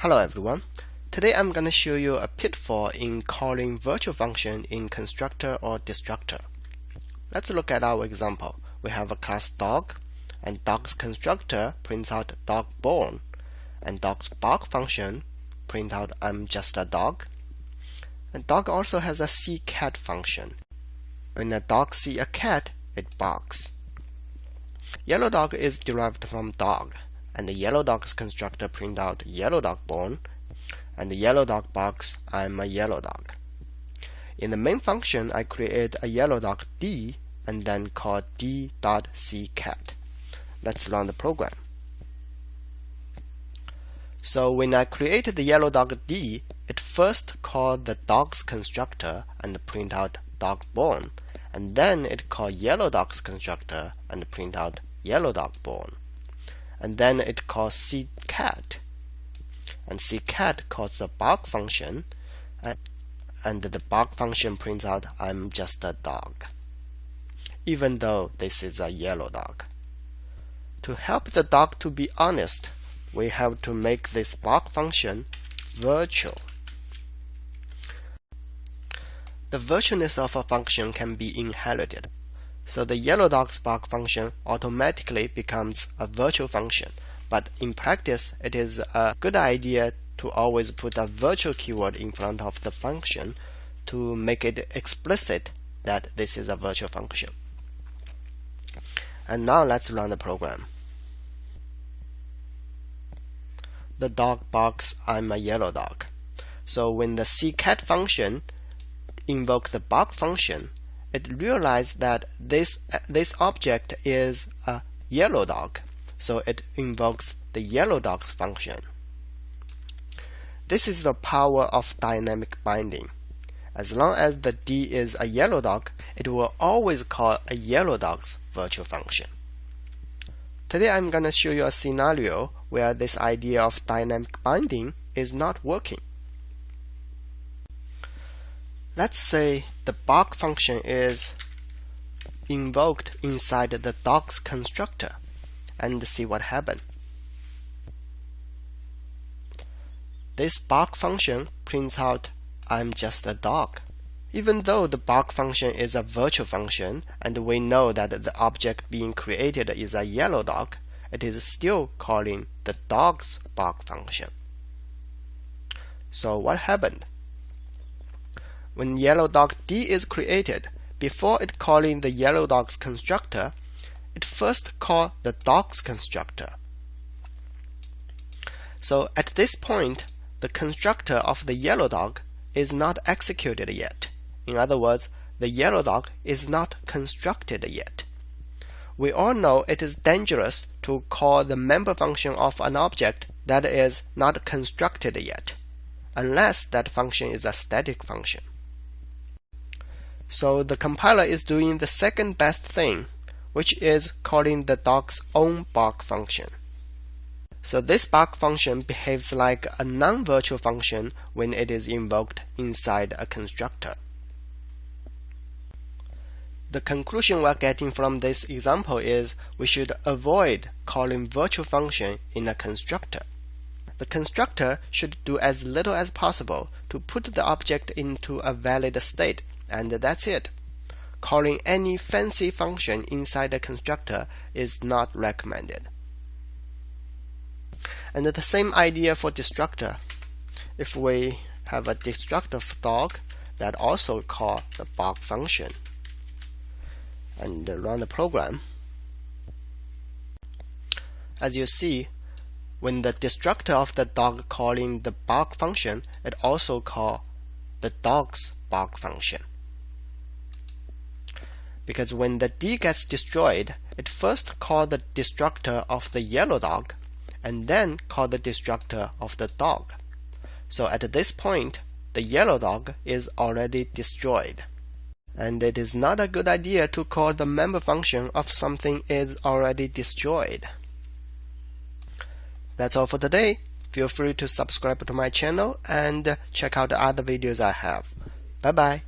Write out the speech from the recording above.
Hello everyone. Today I'm going to show you a pitfall in calling virtual function in constructor or destructor. Let's look at our example. We have a class dog, and dog's constructor prints out dog born, and dog's bark function prints out I'm just a dog. And dog also has a see cat function. When a dog sees a cat, it barks. Yellow dog is derived from dog, and the yellow dog's constructor prints out yellow dog born, and the yellow dog barks I'm a yellow dog. In the main function, I create a yellow dog D and then call d.seeCat. Let's run the program. So when I created the yellow dog D, it first called the dog's constructor and print out dog born, and then it called yellow dog's constructor and print out yellow dog born. And then it calls seeCat, and seeCat calls the bark function, and the bark function prints out I'm just a dog, even though this is a yellow dog. To help the dog to be honest, we have to make this bark function virtual. The virtualness of a function can be inherited. So the yellow dog's bark function automatically becomes a virtual function, but in practice it is a good idea to always put a virtual keyword in front of the function to make it explicit that this is a virtual function. And now let's run the program. The dog barks I'm a yellow dog. So when the seeCat function invokes the bark function, it realized that this object is a yellow dog, so it invokes the yellow dog's function. This is the power of dynamic binding. As long as the D is a yellow dog, it will always call a yellow dog's virtual function. Today I'm going to show you a scenario where this idea of dynamic binding is not working. Let's say the bark function is invoked inside the dog's constructor, and see what happens. This bark function prints out I'm just a dog. Even though the bark function is a virtual function and we know that the object being created is a yellow dog, it is still calling the dog's bark function. So what happened? When yellow dog D is created, before it calling the yellow dog's constructor, it first called the dog's constructor. So at this point, the constructor of the yellow dog is not executed yet. In other words, the yellow dog is not constructed yet. We all know it is dangerous to call the member function of an object that is not constructed yet, unless that function is a static function. So the compiler is doing the second best thing, which is calling the dog's own bark function. So this bark function behaves like a non-virtual function when it is invoked inside a constructor. The conclusion we're getting from this example is we should avoid calling virtual function in a constructor. The constructor should do as little as possible to put the object into a valid state, and that's it. Calling any fancy function inside a constructor is not recommended. And the same idea for destructor. If we have a destructor dog that also call the bark function and run the program, as you see, when the destructor of the dog calling the bark function, it also call the dog's bark function. Because when the D gets destroyed, it first calls the destructor of the yellow dog and then call the destructor of the dog. So at this point, the yellow dog is already destroyed. And it is not a good idea to call the member function of something is already destroyed. That's all for today. Feel free to subscribe to my channel and check out the other videos I have. Bye bye.